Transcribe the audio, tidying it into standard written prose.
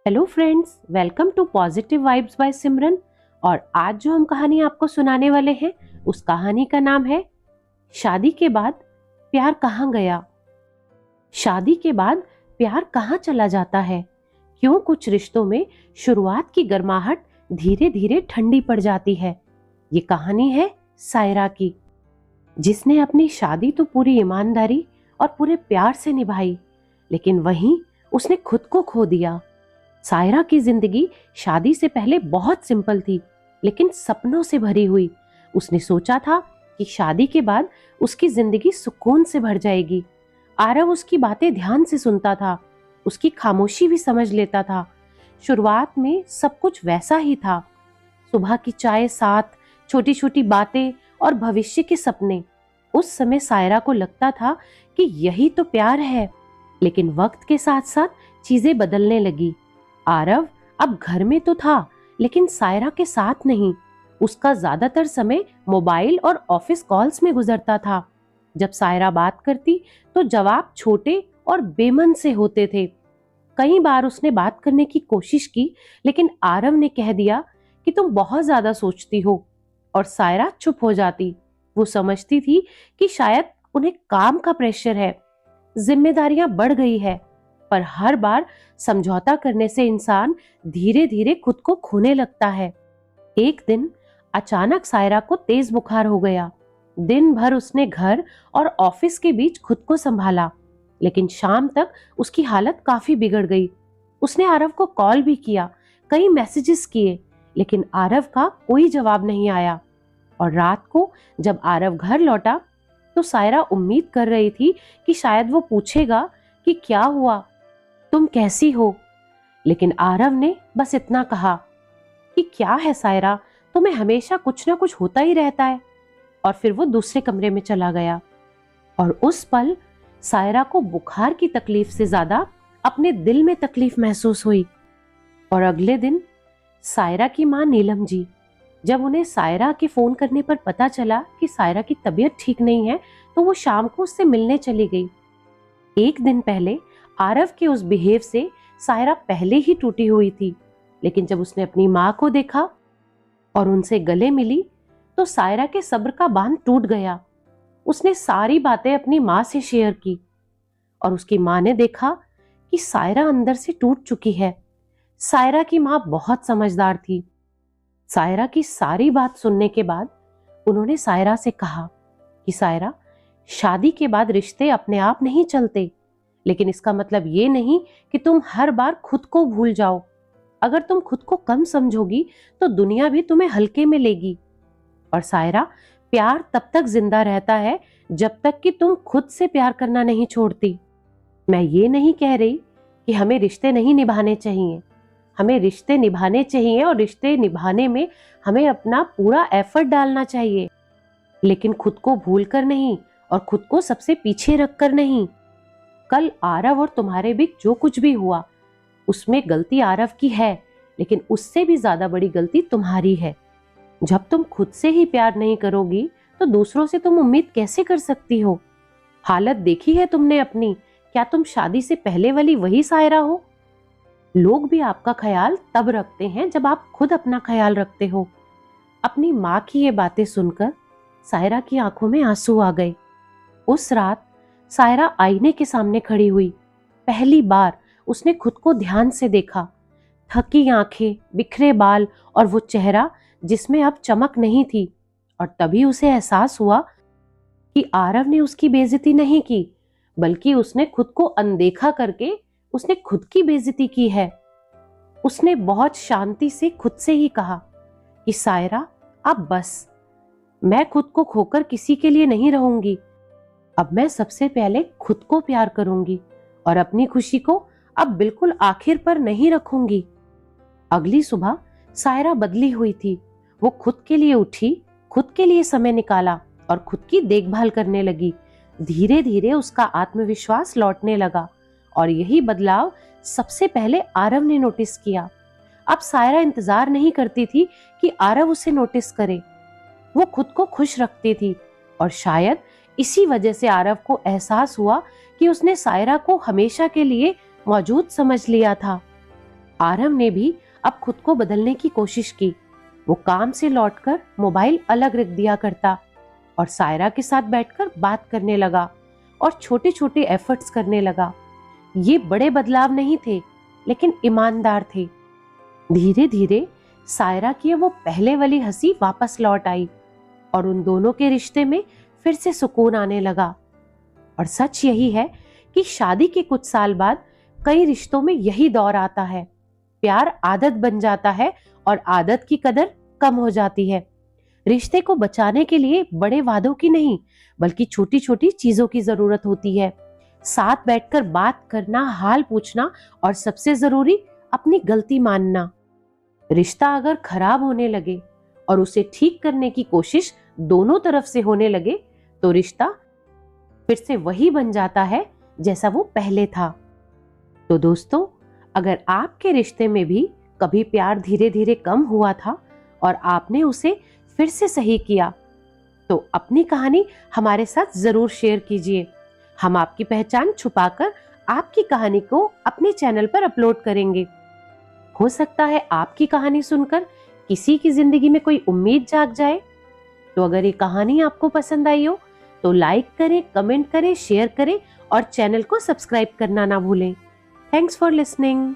Hello friends, welcome to positive vibes by Simran. और आज जो हम कहानी आपको सुनाने वाले हैं उस कहानी का नाम है शादी के बाद प्यार कहाँ गया। शादी के बाद प्यार कहाँ चला जाता है? क्यों कुछ रिश्तों में शुरुआत की गर्माहट धीरे धीरे ठंडी पड़ जाती है? ये कहानी है सायरा की, जिसने अपनी शादी तो पूरी ईमानदारी और पूरे प्यार से निभाई, लेकिन वहीं उसने खुद को खो दिया। सायरा की जिंदगी शादी से पहले बहुत सिंपल थी, लेकिन सपनों से भरी हुई। उसने सोचा था कि शादी के बाद उसकी जिंदगी सुकून से भर जाएगी। आरव उसकी बातें ध्यान से सुनता था, उसकी खामोशी भी समझ लेता था। शुरुआत में सब कुछ वैसा ही था, सुबह की चाय साथ, छोटी छोटी बातें और भविष्य के सपने। उस समय सायरा को लगता था कि यही तो प्यार है, लेकिन वक्त के साथ साथ चीजें बदलने लगी। आरव अब घर में तो था, लेकिन सायरा के साथ नहीं। उसका ज्यादातर समय मोबाइल और ऑफिस कॉल्स में गुजरता था। जब सायरा बात करती तो जवाब छोटे और बेमन से होते थे। कई बार उसने बात करने की कोशिश की, लेकिन आरव ने कह दिया कि तुम बहुत ज्यादा सोचती हो, और सायरा चुप हो जाती। वो समझती थी कि शायद उन्हें काम का प्रेशर है, जिम्मेदारियां बढ़ गई है। पर हर बार समझौता करने से इंसान धीरे धीरे खुद को खोने लगता है। एक दिन अचानक सायरा को तेज बुखार हो गया। दिन भर उसने घर और ऑफिस के बीच खुद को संभाला, लेकिन शाम तक उसकी हालत काफी बिगड़ गई। उसने आरव को कॉल भी किया, कई मैसेजेस किए, लेकिन आरव का कोई जवाब नहीं आया। और रात को जब आरव घर लौटा तो सायरा उम्मीद कर रही थी कि शायद वो पूछेगा कि क्या हुआ, तुम कैसी हो। लेकिन आरव ने बस इतना कहा कि क्या है सायरा, तुम्हें हमेशा कुछ ना कुछ होता ही रहता है। और फिर वो दूसरे कमरे में चला गया। और उस पल सायरा को बुखार की तकलीफ से ज्यादा अपने दिल में तकलीफ महसूस हुई। और अगले दिन सायरा की मां नीलम जी, जब उन्हें सायरा के फोन करने पर पता चला कि सायरा की तबीयत ठीक नहीं है, तो वो शाम को उससे मिलने चली गई। एक दिन पहले आरव के उस बिहेव से सायरा पहले ही टूटी हुई थी, लेकिन जब उसने अपनी मां को देखा और उनसे गले मिली तो सायरा के सब्र का बांध टूट गया। उसने सारी बातें अपनी मां से शेयर की, और उसकी मां ने देखा कि सायरा अंदर से टूट चुकी है। सायरा की मां बहुत समझदार थी। सायरा की सारी बात सुनने के बाद उन्होंने सायरा से कहा कि सायरा, शादी के बाद रिश्ते अपने आप नहीं चलते, लेकिन इसका मतलब ये नहीं कि तुम हर बार खुद को भूल जाओ। अगर तुम खुद को कम समझोगी तो दुनिया भी तुम्हें हल्के में लेगी। और सायरा, प्यार तब तक जिंदा रहता है जब तक कि तुम खुद से प्यार करना नहीं छोड़ती। मैं ये नहीं कह रही कि हमें रिश्ते नहीं निभाने चाहिए, हमें रिश्ते निभाने चाहिए, और रिश्ते निभाने में हमें अपना पूरा एफर्ट डालना चाहिए, लेकिन खुद को भूल कर नहीं, और खुद को सबसे पीछे रखकर नहीं। कल आरव और तुम्हारे बीच जो कुछ भी हुआ उसमें गलती आरव की है, लेकिन उससे भी ज्यादा बड़ी गलती तुम्हारी है। जब तुम खुद से ही प्यार नहीं करोगी तो दूसरों से तुम उम्मीद कैसे कर सकती हो? हालत देखी है तुमने अपनी, क्या तुम शादी से पहले वाली वही सायरा हो? लोग भी आपका ख्याल तब रखते हैं जब आप खुद अपना ख्याल रखते हो। अपनी माँ की ये बातें सुनकर सायरा की आंखों में आंसू आ गए। उस रात सायरा आईने के सामने खड़ी हुई। पहली बार उसने खुद को ध्यान से देखा। थकी आंखें, बिखरे बाल और वो चेहरा जिसमें अब चमक नहीं थी। और तभी उसे एहसास हुआ कि आरव ने उसकी बेइज्जती नहीं की, बल्कि उसने खुद को अनदेखा करके उसने खुद की बेइज्जती की है। उसने बहुत शांति से खुद से ही कहा कि सायरा, अब बस, मैं खुद को खोकर किसी के लिए नहीं रहूंगी। अब मैं सबसे पहले खुद को प्यार करूंगी, और अपनी खुशी को अब बिल्कुल आखिर पर नहीं रखूंगी। अगली सुबह सायरा बदली हुई थी। वो खुद के लिए उठी, खुद के लिए समय निकाला और खुद की देखभाल करने लगी। धीरे धीरे उसका आत्मविश्वास लौटने लगा, और यही बदलाव सबसे पहले आरव ने नोटिस किया। अब सायरा इंतजार नहीं करती थी कि आरव उसे नोटिस करे। वो खुद को खुश रखती थी, और शायद इसी वजह से आरव को एहसास हुआ कि उसने सायरा को हमेशा के लिए मौजूद समझ लिया था। आरव ने भी अब खुद को बदलने की कोशिश की। वो काम से लौटकर मोबाइल अलग रख दिया करता और सायरा के साथ बैठकर बात करने लगा और छोटे छोटे एफर्ट्स करने लगा। ये बड़े बदलाव नहीं थे, लेकिन ईमानदार थे। धीरे धीरे सायरा की वो पहले वाली हंसी वापस लौट आई और उन दोनों के रिश्ते में फिर से सुकून आने लगा। और सच यही है कि शादी के कुछ साल बाद कई रिश्तों में यही दौर आता है। प्यार आदत बन जाता है और आदत की कदर कम हो जाती है। रिश्ते को बचाने के लिए बड़े वादों की नहीं, बल्कि छोटी छोटी चीजों की जरूरत होती है। साथ बैठकर बात करना, हाल पूछना और सबसे जरूरी अपनी गलती मानना। रिश्ता अगर खराब होने लगे और उसे ठीक करने की कोशिश दोनों तरफ से होने लगे तो रिश्ता फिर से वही बन जाता है जैसा वो पहले था। तो दोस्तों, अगर आपके रिश्ते में भी कभी प्यार धीरे धीरे कम हुआ था और आपने उसे फिर से सही किया, तो अपनी कहानी हमारे साथ जरूर शेयर कीजिए। हम आपकी पहचान छुपाकर आपकी कहानी को अपने चैनल पर अपलोड करेंगे। हो सकता है आपकी कहानी सुनकर किसी की जिंदगी में कोई उम्मीद जाग जाए। तो अगर ये कहानी आपको पसंद आई हो तो लाइक करें, कमेंट करें, शेयर करें और चैनल को सब्सक्राइब करना ना भूलें। Thanks for listening.